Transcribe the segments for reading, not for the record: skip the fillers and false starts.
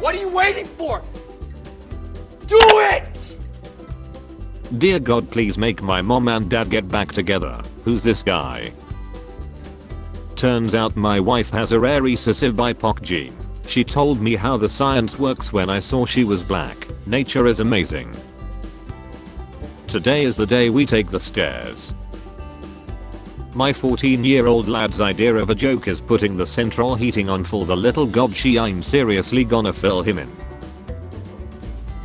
What are you waiting for? Do it! Dear God, please make my mom and dad get back together. Who's this guy? Turns out my wife has a rare recessive BIPOC gene. She told me how the science works when I saw she was black. Nature is amazing. Today is the day we take the stairs. My 14-year-old lad's idea of a joke is putting the central heating on for the little gobshi. I'm seriously gonna fill him in.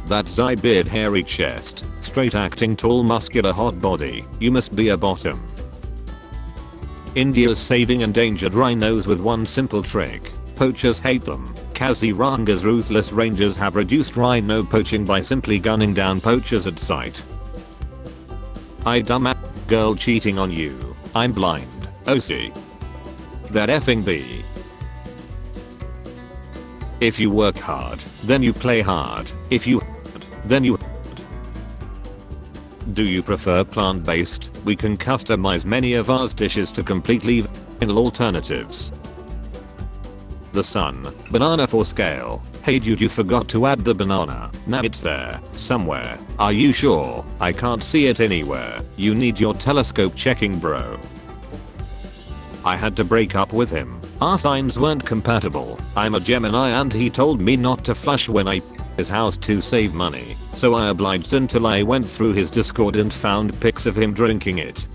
That Zai beard, hairy chest, straight acting, tall, muscular, hot body. You must be a bottom. India's saving endangered rhinos with one simple trick. Poachers hate them. Kaziranga's ruthless rangers have reduced rhino poaching by simply gunning down poachers at sight. I dumbass girl cheating on you. I'm blind. OC. That effing B. If you work hard, then you play hard. If you then you. Do you prefer plant-based? We can customize many of our dishes to completely vegan alternatives. The sun. Banana for scale. Hey dude, you forgot to add the banana. Now it's there. Somewhere. Are you sure? I can't see it anywhere. You need your telescope checking, bro. I had to break up with him. Our signs weren't compatible. I'm a Gemini and he told me not to flush when I his house to save money, so I obliged until I went through his Discord and found pics of him drinking it.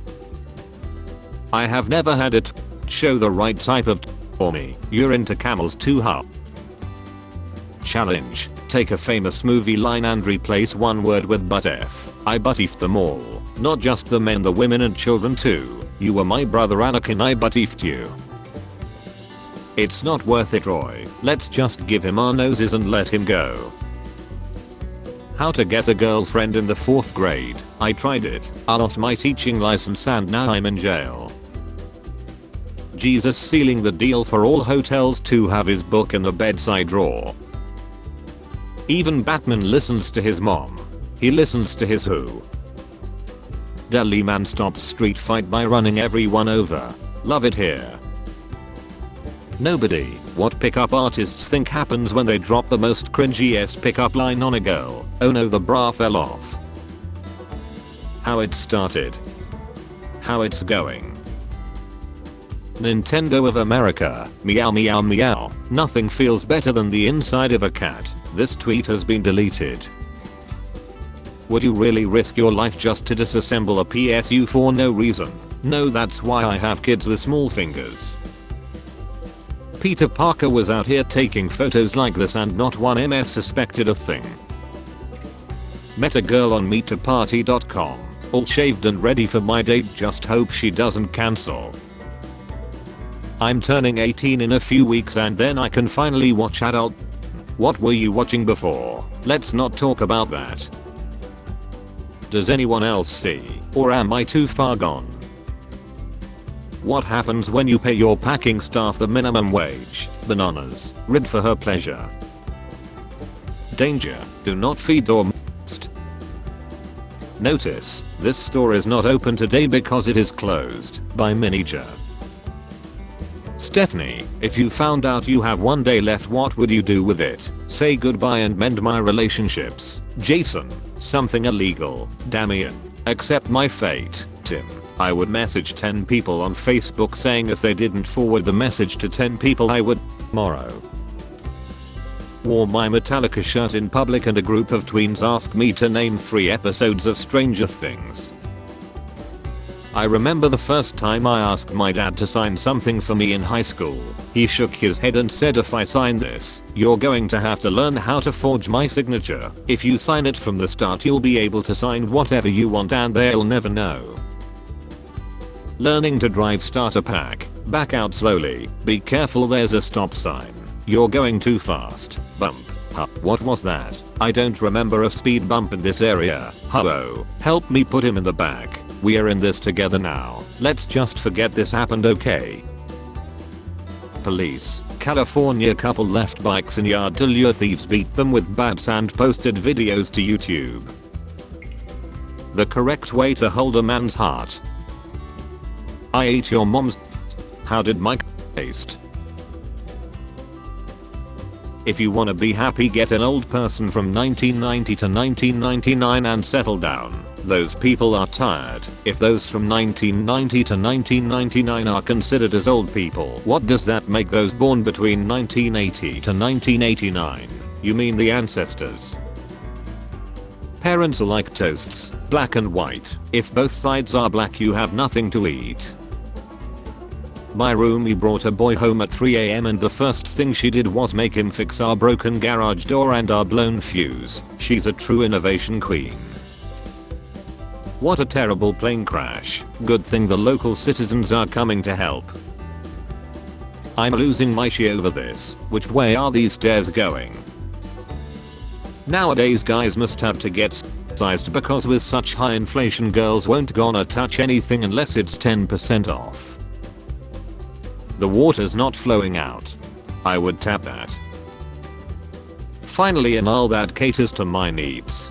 I have never had it show the right type of for me. You're into camels too, huh? Challenge. Take a famous movie line and replace one word with but F. I buttiefed them all. Not just the men, the women and children too. You were my brother Anakin, I buttiefed you. It's not worth it, Roy. Let's just give him our noses and let him go. How to get a girlfriend in the 4th grade. I tried it. I lost my teaching license and now I'm in jail. Jesus sealing the deal for all hotels to have his book in the bedside drawer. Even Batman listens to his mom. He listens to his who. Delhi man stops street fight by running everyone over. Love it here. Nobody. What pickup artists think happens when they drop the most cringiest pickup line on a girl? Oh no, the bra fell off. How it started. How it's going. Nintendo of America. Meow meow meow. Nothing feels better than the inside of a cat. This tweet has been deleted. Would you really risk your life just to disassemble a PSU for no reason? No, that's why I have kids with small fingers. Peter Parker was out here taking photos like this and not one MF suspected a thing. Met a girl on meetaparty.com. All shaved and ready for my date, just hope she doesn't cancel. I'm turning 18 in a few weeks and then I can finally watch adult. What were you watching before? Let's not talk about that. Does anyone else see? Or am I too far gone? What happens when you pay your packing staff the minimum wage? Bananas. Rid for her pleasure. Danger. Do not feed or must. Notice. This store is not open today because it is closed. By miniature. Stephanie, if you found out you have one day left, what would you do with it? Say goodbye and mend my relationships. Jason. Something illegal. Damian. Accept my fate. Tim. I would message 10 people on Facebook saying if they didn't forward the message to 10 people I would tomorrow. Wore my Metallica shirt in public and a group of tweens asked me to name 3 episodes of Stranger Things. I remember the first time I asked my dad to sign something for me in high school. He shook his head and said, if I sign this, you're going to have to learn how to forge my signature. If you sign it from the start, you'll be able to sign whatever you want and they'll never know. Learning to drive, start a pack. Back out slowly. Be careful, there's a stop sign. You're going too fast. Bump. Huh, what was that? I don't remember a speed bump in this area. Hello. Help me put him in the back. We are in this together now. Let's just forget this happened, okay? Police. California couple left bikes in yard to lure thieves, beat them with bats and posted videos to YouTube. The correct way to hold a man's heart. I ate your mom's. How did my taste? If you wanna be happy, get an old person from 1990 to 1999 and settle down. Those people are tired. If those from 1990 to 1999 are considered as old people, what does that make those born between 1980 to 1989? You mean the ancestors? Parents are like toasts, black and white. If both sides are black, you have nothing to eat. My roomie brought a boy home at 3 AM and the first thing she did was make him fix our broken garage door and our blown fuse. She's a true innovation queen. What a terrible plane crash. Good thing the local citizens are coming to help. I'm losing my shit over this. Which way are these stairs going? Nowadays guys must have to get sized because with such high inflation girls won't gonna touch anything unless it's 10% off. The water's not flowing out. I would tap that. Finally an aisle that caters to my needs.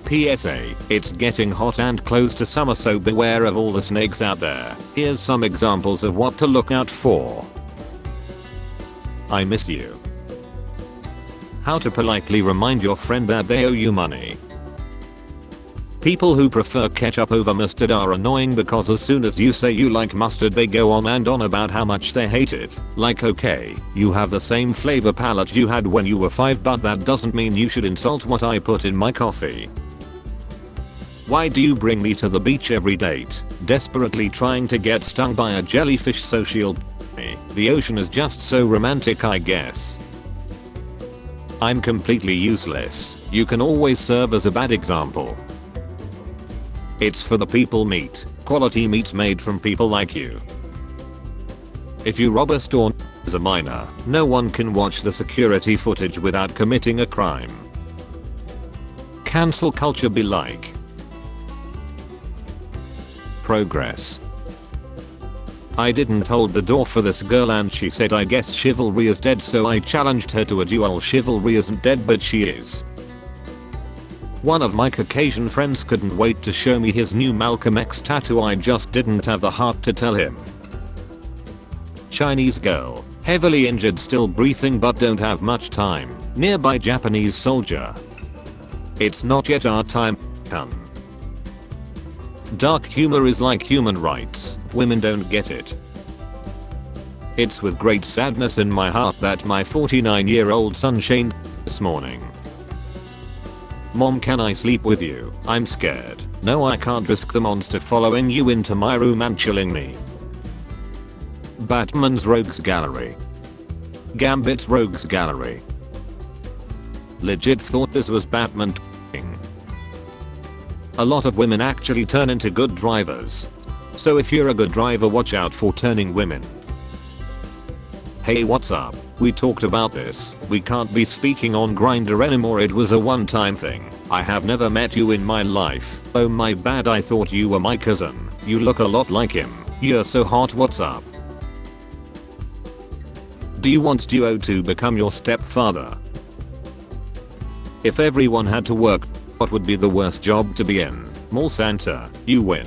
PSA, it's getting hot and close to summer, so beware of all the snakes out there. Here's some examples of what to look out for. I miss you. How to politely remind your friend that they owe you money. People who prefer ketchup over mustard are annoying because as soon as you say you like mustard they go on and on about how much they hate it. Like, okay, you have the same flavor palette you had when you were 5, but that doesn't mean you should insult what I put in my coffee. Why do you bring me to the beach every date? Desperately trying to get stung by a jellyfish social. The ocean is just so romantic, I guess. I'm completely useless. You can always serve as a bad example. It's for the people meat. Quality meat made from people like you. If you rob a store as a minor, no one can watch the security footage without committing a crime. Cancel culture be like. Progress. I didn't hold the door for this girl and she said I guess chivalry is dead, so I challenged her to a duel. Chivalry isn't dead, but she is. One of my Caucasian friends couldn't wait to show me his new Malcolm X tattoo. I just didn't have the heart to tell him. Chinese girl, heavily injured, still breathing but don't have much time. Nearby Japanese soldier. It's not yet our time. Dark humor is like human rights. Women don't get it. It's with great sadness in my heart that my 49-year-old son Shane this morning. Mom, can I sleep with you? I'm scared. No, I can't risk the monster following you into my room and chilling me. Batman's Rogues Gallery. Gambit's Rogues Gallery. Legit thought this was Batman talking. A lot of women actually turn into good drivers. So if you're a good driver, watch out for turning women. Hey, what's up? We talked about this. We can't be speaking on Grindr anymore. It was a one-time thing. I have never met you in my life. Oh my bad, I thought you were my cousin. You look a lot like him. You're so hot, what's up? Do you want Duo to become your stepfather? If everyone had to work, what would be the worst job to be in? Mall Santa, you win.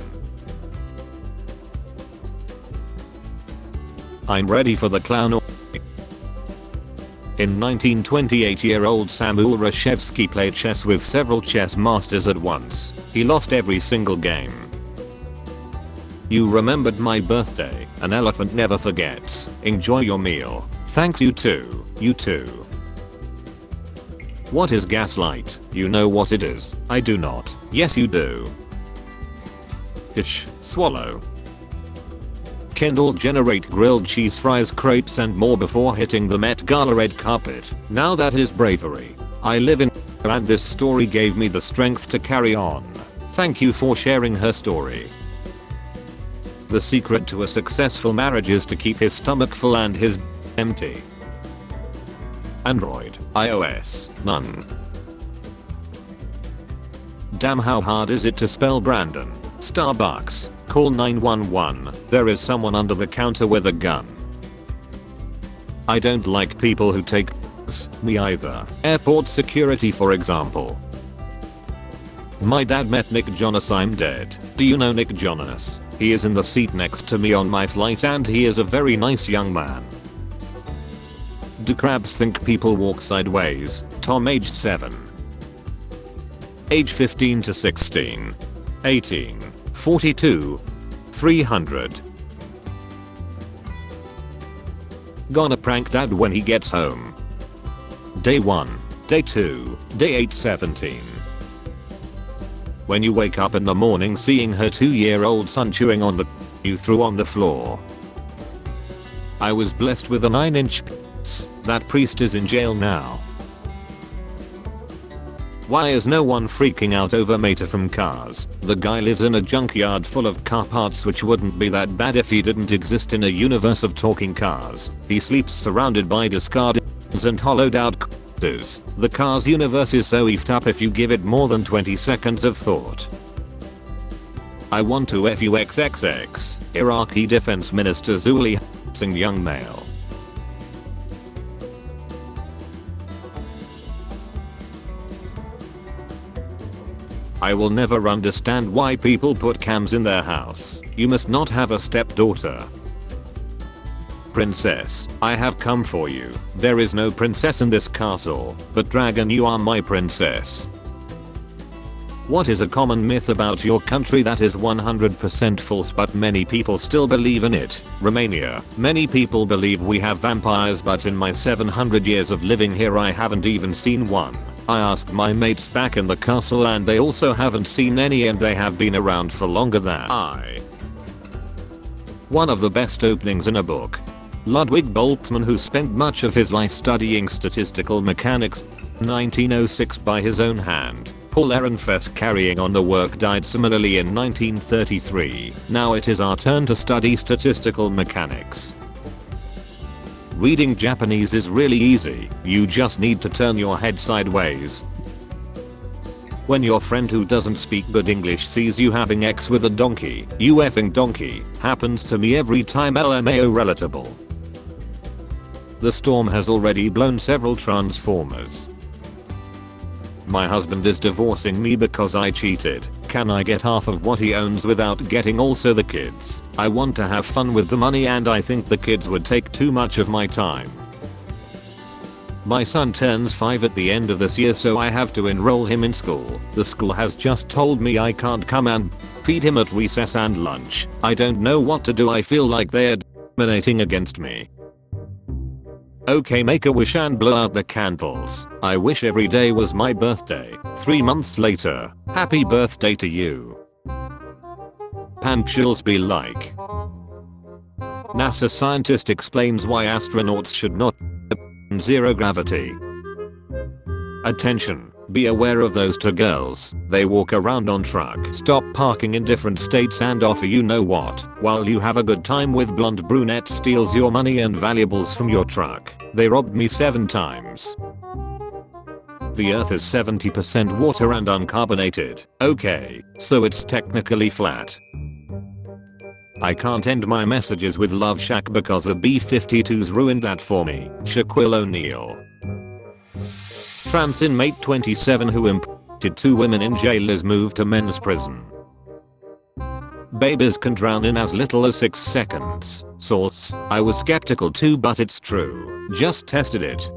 I'm ready for the clown. In 1928, year-old Samuel Reshevsky played chess with several chess masters at once. He lost every single game. You remembered my birthday. An elephant never forgets. Enjoy your meal. Thanks, you too. You too. What is gaslight? You know what it is. I do not. Yes, you do. Ish. Swallow. Kendall Jenner ate grilled cheese fries, crepes and more before hitting the Met Gala red carpet. Now that is bravery. I live in and this story gave me the strength to carry on. Thank you for sharing her story. The secret to a successful marriage is to keep his stomach full and his empty. Android, iOS, none. Damn, how hard is it to spell Brandon? Starbucks. Call 911. There is someone under the counter with a gun. I don't like people who take me either. Airport security, for example. My dad met Nick Jonas. I'm dead. Do you know Nick Jonas? He is in the seat next to me on my flight and he is a very nice young man. Do crabs think people walk sideways? Tom age 7. Age 15 to 16. 18. 42. 300. Gonna prank dad when he gets home. Day 1. Day 2. Day 817. When you wake up in the morning seeing her 2-year-old son chewing on the you threw on the floor. I was blessed with a 9-inch penis. That priest is in jail now. Why is no one freaking out over Mater from Cars? The guy lives in a junkyard full of car parts, which wouldn't be that bad if he didn't exist in a universe of talking cars. He sleeps surrounded by discarded and hollowed out cars. The Cars universe is so effed up if you give it more than 20 seconds of thought. I want to FUXXX. Iraqi Defense Minister Zuli harassing young male. I will never understand why people put cams in their house. You must not have a stepdaughter. Princess, I have come for you. There is no princess in this castle, but dragon, you are my princess. What is a common myth about your country that is 100% false but many people still believe in it? Romania. Many people believe we have vampires, but in my 700 years of living here I haven't even seen one. I asked my mates back in the castle and they also haven't seen any, and they have been around for longer than I. One of the best openings in a book. Ludwig Boltzmann, who spent much of his life studying statistical mechanics, 1906 by his own hand. Paul Ehrenfest, carrying on the work, died similarly in 1933. Now it is our turn to study statistical mechanics. Reading Japanese is really easy. You just need to turn your head sideways. When your friend who doesn't speak good English sees you having sex with a donkey, you effing donkey. Happens to me every time. LMAO relatable. The storm has already blown several transformers. My husband is divorcing me because I cheated. Can I get half of what he owns without getting also the kids? I want to have fun with the money and I think the kids would take too much of my time. My son turns 5 at the end of this year, so I have to enroll him in school. The school has just told me I can't come and feed him at recess and lunch. I don't know what to do. I feel like they're discriminating against me. Okay, make a wish and blow out the candles. I wish every day was my birthday. 3 months later. Happy birthday to you. Punctuals be like. NASA scientist explains why astronauts should not zero gravity. Attention. Be aware of those 2 girls. They walk around on truck stop parking in different states and offer you know what. While you have a good time with blonde brunette steals your money and valuables from your truck. They robbed me 7 times. The earth is 70% water and uncarbonated. Okay, so it's technically flat. I can't end my messages with Love Shack because the B-52s ruined that for me. Shaquille O'Neal. Trans inmate 27 who impregnated 2 women in jail is moved to men's prison. Babies can drown in as little as 6 seconds. Source: I was skeptical too, but it's true. Just tested it.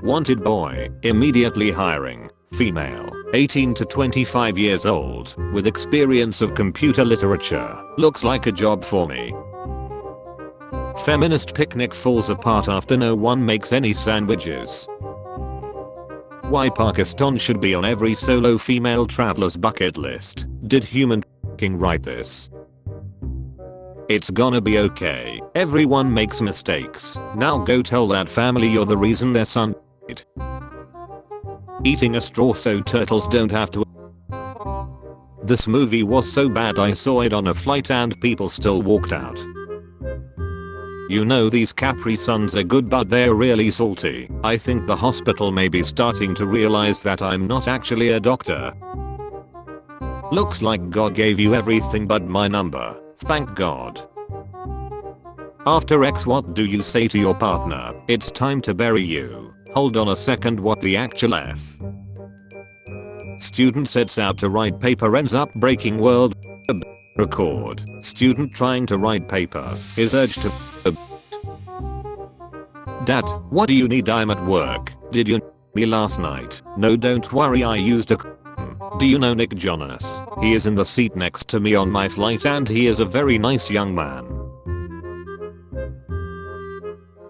Wanted boy, immediately hiring. Female, 18 to 25 years old, with experience of computer literature. Looks like a job for me. Feminist picnic falls apart after no one makes any sandwiches. Why Pakistan should be on every solo female traveler's bucket list. Did human write this? It's gonna be okay. Everyone makes mistakes. Now go tell that family you're the reason their son died. Eating a straw so turtles don't have to. This movie was so bad I saw it on a flight and people still walked out. You know these Capri Suns are good but they're really salty. I think the hospital may be starting to realize that I'm not actually a doctor. Looks like God gave you everything but my number. Thank God. After X, what do you say to your partner? It's time to bury you. Hold on a second, what the actual F? Student sets out to write paper ends up breaking world record. Student trying to write paper is urged to Dad, what do you need? I'm at work. Did you me last night? No, don't worry, I used a do you know Nick Jonas? He is in the seat next to me on my flight and he is a very nice young man.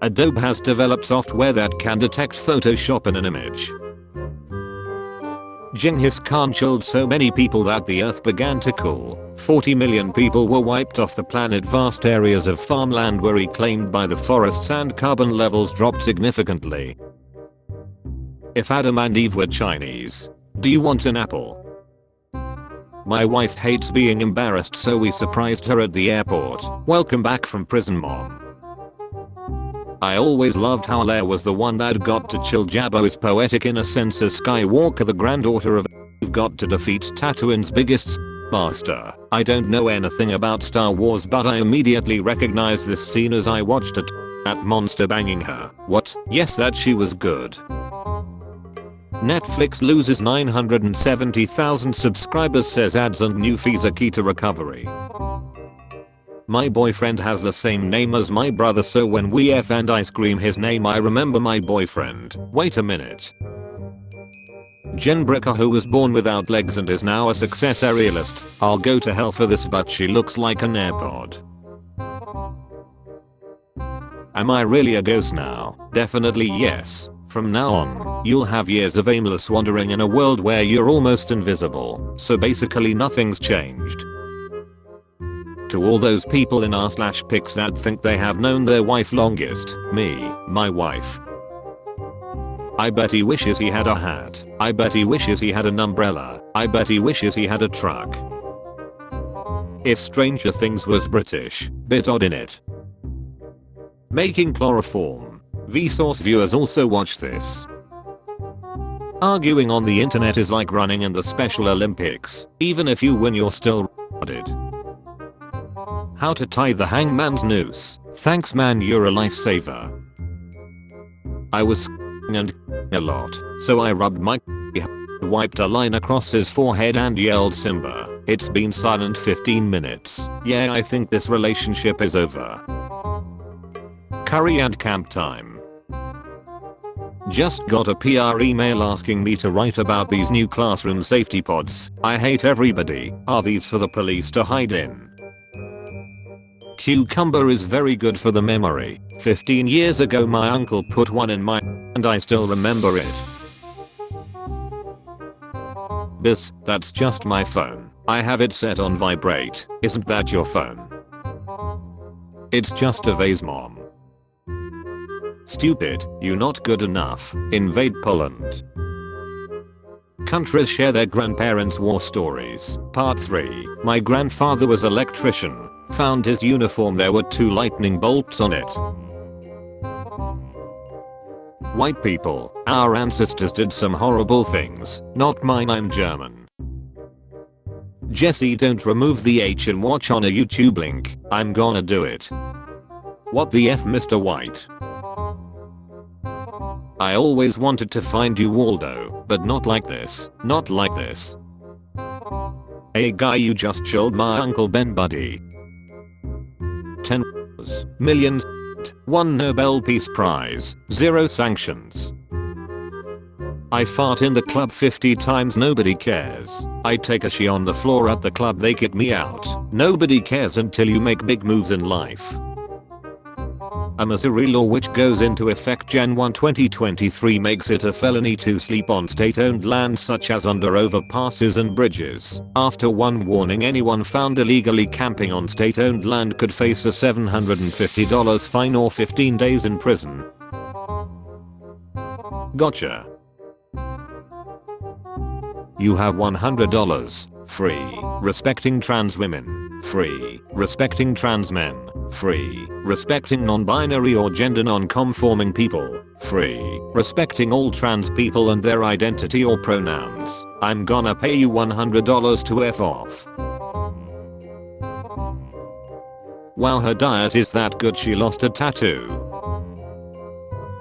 Adobe has developed software that can detect Photoshop in an image. Genghis Khan killed so many people that the earth began to cool. 40 million people were wiped off the planet. Vast areas of farmland were reclaimed by the forests and carbon levels dropped significantly. If Adam and Eve were Chinese, do you want an apple? My wife hates being embarrassed, so we surprised her at the airport. Welcome back from prison, mom. I always loved how Leia was the one that got to chill. Jabba is poetic in a sense as Skywalker, the granddaughter of got to defeat Tatooine's biggest master. I don't know anything about Star Wars, but I immediately recognized this scene as I watched that monster banging her. What? Yes, that she was good. Netflix loses 970,000 subscribers, says ads and new fees are key to recovery. My boyfriend has the same name as my brother, so when we F and I scream his name I remember my boyfriend. Wait a minute. Jen Bricker, who was born without legs and is now a success aerialist. I'll go to hell for this, but she looks like an AirPod. Am I really a ghost now? Definitely yes. From now on, you'll have years of aimless wandering in a world where you're almost invisible. So basically nothing's changed. To all those people in r/pics that think they have known their wife longest, my wife. I bet he wishes he had a hat. I bet he wishes he had an umbrella. I bet he wishes he had a truck. If Stranger Things was British, bit odd in it. Making chloroform. Vsauce viewers also watch this. Arguing on the internet is like running in the Special Olympics. Even if you win, you're still retarded. How to tie the hangman's noose. Thanks man, you're a lifesaver. I was and a lot, so I rubbed my wiped a line across his forehead and yelled Simba. It's been silent 15 minutes. Yeah, I think this relationship is over. Curry and camp time. Just got a PR email asking me to write about these new classroom safety pods. I hate everybody. Are these for the police to hide in? Cucumber is very good for the memory. 15 years ago my uncle put one in my and I still remember it. That's just my phone. I have it set on vibrate. Isn't that your phone? It's just a vase, mom. Stupid, you not good enough. Invade Poland. Countries share their grandparents' war stories. Part 3. My grandfather was electrician. Found his uniform, there were 2 lightning bolts on it. White people, our ancestors did some horrible things. Not mine, I'm German. Jesse, don't remove the H and watch on a YouTube link. I'm gonna do it. What the F, Mr. White? I always wanted to find you, Waldo, but not like this. Not like this. Hey guy, you just chilled my Uncle Ben, buddy. 10 millions, 1 Nobel Peace Prize, 0 sanctions. I fart in the club 50 times, nobody cares. I take a shit on the floor at the club, they kick me out. Nobody cares until you make big moves in life. A Missouri law which goes into effect Jan 1 2023 makes it a felony to sleep on state-owned land such as under overpasses and bridges. After one warning, anyone found illegally camping on state-owned land could face a $750 fine or 15 days in prison. Gotcha. You have $100. Free. Respecting trans women. Free. Respecting trans men. Free. Respecting non-binary or gender non-conforming people. Free. Respecting all trans people and their identity or pronouns. I'm gonna pay you $100 to F off. Wow, her diet is that good she lost a tattoo.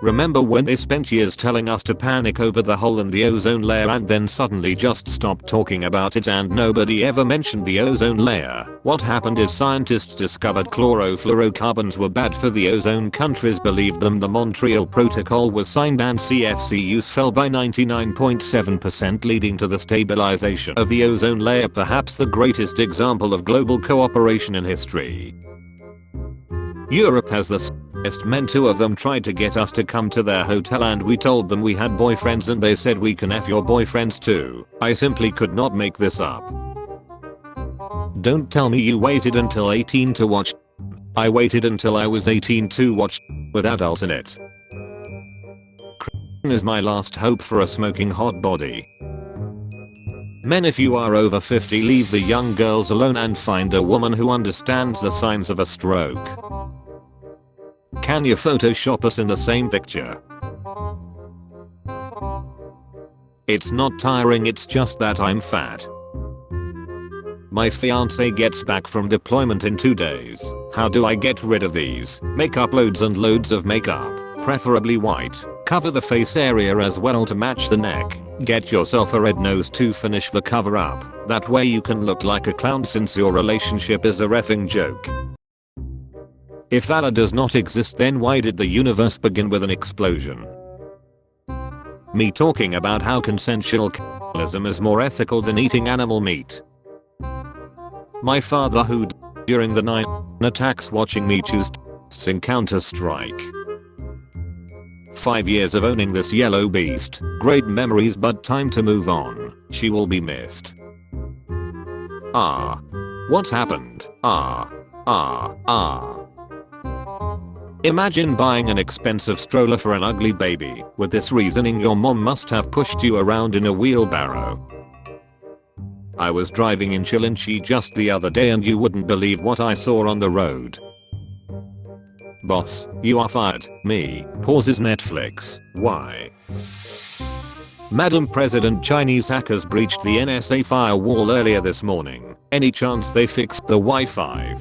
Remember when they spent years telling us to panic over the hole in the ozone layer and then suddenly just stopped talking about it and nobody ever mentioned the ozone layer? What happened is scientists discovered chlorofluorocarbons were bad for the ozone. Countries believed them. The Montreal Protocol was signed and CFC use fell by 99.7%, leading to the stabilization of the ozone layer, perhaps the greatest example of global cooperation in history. Europe has the best men. 2 of them tried to get us to come to their hotel and we told them we had boyfriends and they said we can F your boyfriends too. I simply could not make this up. Don't tell me you waited until 18 to watch. I waited until I was 18 to watch with adults in it. Is my last hope for a smoking hot body. Men, if you are over 50, leave the young girls alone and find a woman who understands the signs of a stroke. Can you Photoshop us in the same picture? It's not tiring, it's just that I'm fat. My fiance gets back from deployment in 2 days. How do I get rid of these? Makeup, loads and loads of makeup, preferably white. Cover the face area as well to match the neck. Get yourself a red nose to finish the cover up. That way you can look like a clown since your relationship is a reffing joke. If Allah does not exist, then why did the universe begin with an explosion? Me talking about how consensual cannibalism is more ethical than eating animal meat. My father who died during the 9 attacks watching me choose in Counter-Strike. 5 years of owning this yellow beast. Great memories, but time to move on. She will be missed. What's happened? Imagine buying an expensive stroller for an ugly baby. With this reasoning, your mom must have pushed you around in a wheelbarrow. I was driving in Chilinchi just the other day and you wouldn't believe what I saw on the road. Boss, you are fired. Me. Pauses Netflix. Why? Madam President, Chinese hackers breached the NSA firewall earlier this morning. Any chance they fixed the Wi-Fi?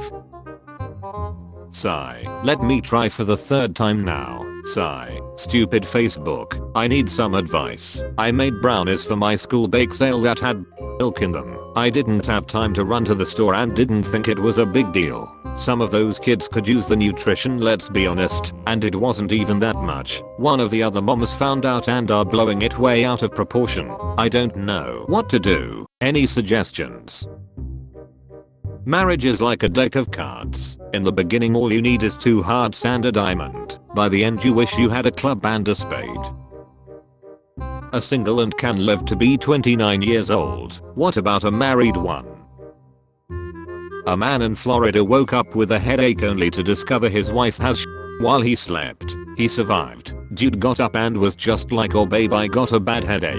Sigh. Let me try for the 3rd time now. Sigh. Stupid Facebook. I need some advice. I made brownies for my school bake sale that had milk in them. I didn't have time to run to the store and didn't think it was a big deal. Some of those kids could use the nutrition, let's be honest, and it wasn't even that much. One of the other moms found out and are blowing it way out of proportion. I don't know what to do. Any suggestions? Marriage is like a deck of cards. In the beginning all you need is 2 hearts and a diamond. By the end you wish you had a club and a spade. A single and can live to be 29 years old. What about a married one? A man in Florida woke up with a headache only to discover his wife has while he slept. He survived. Dude got up and was just like, oh babe, I got a bad headache.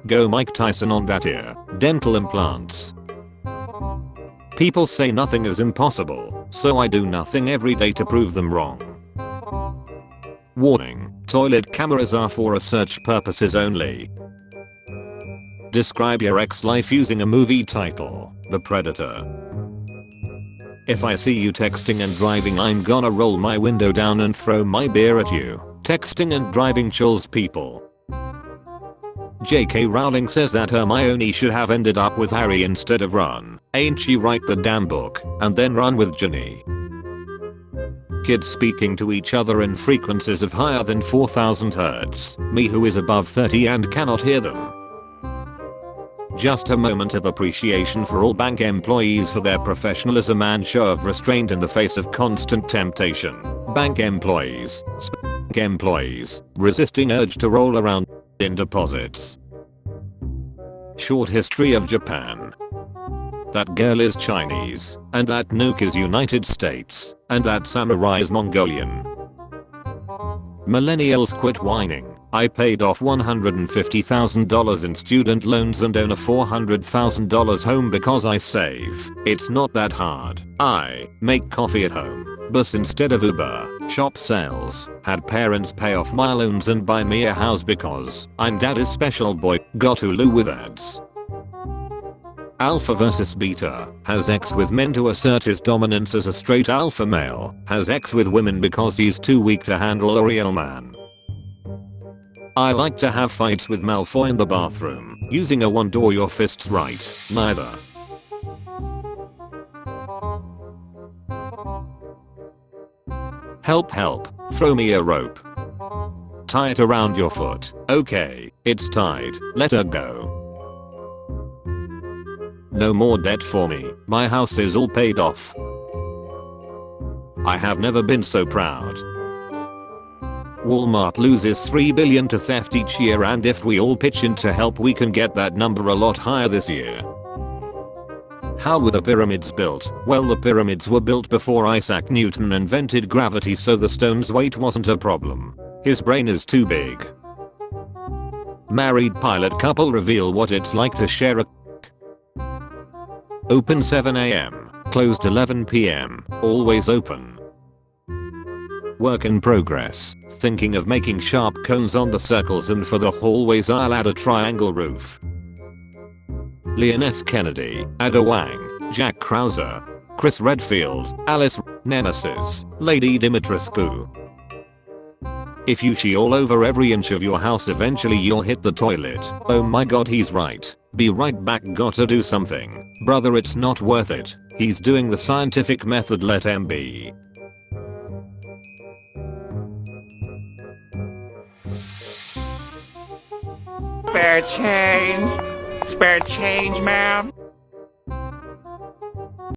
Go Mike Tyson on that ear. Dental implants. People say nothing is impossible, so I do nothing every day to prove them wrong. Warning, toilet cameras are for research purposes only. Describe your ex-life using a movie title, The Predator. If I see you texting and driving, I'm gonna roll my window down and throw my beer at you. Texting and driving chills people. J.K. Rowling says that Hermione should have ended up with Harry instead of Ron. Ain't she write the damn book and then run with Ginny? Kids speaking to each other in frequencies of higher than 4000 Hz. Me who is above 30 and cannot hear them. Just a moment of appreciation for all bank employees for their professionalism and show of restraint in the face of constant temptation. Bank employees. Bank employees. Resisting urge to roll around in deposits. Short history of Japan. That girl is Chinese, and that nuke is United States, and that samurai is Mongolian. Millennials quit whining. I paid off $150,000 in student loans and own a $400,000 home because I save. It's not that hard. I make coffee at home, bus instead of Uber, shop sales, had parents pay off my loans and buy me a house because I'm daddy's special boy, got Hulu with ads. Alpha versus beta. Has sex with men to assert his dominance as a straight alpha male. Has sex with women because he's too weak to handle a real man. I like to have fights with Malfoy in the bathroom. Using a wand or your fists right. Neither. Help help. Throw me a rope. Tie it around your foot. Okay, it's tied. Let her go. No more debt for me. My house is all paid off. I have never been so proud. Walmart loses $3 billion to theft each year, and if we all pitch in to help we can get that number a lot higher this year. How were the pyramids built? Well, the pyramids were built before Isaac Newton invented gravity, so the stone's weight wasn't a problem. His brain is too big. Married pilot couple reveal what it's like to share a Open 7 AM, closed 11 PM, always open. Work in progress. Thinking of making sharp cones on the circles, and for the hallways I'll add a triangle roof. Leon S. Kennedy, Ada Wang, Jack Krauser, Chris Redfield, Alice, Nemesis, Lady Dimitrescu. If you pee all over every inch of your house, eventually you'll hit the toilet. Oh my god, he's right. Be right back, gotta do something. Brother, it's not worth it. He's doing the scientific method, let him be. Spare change. Spare change, ma'am.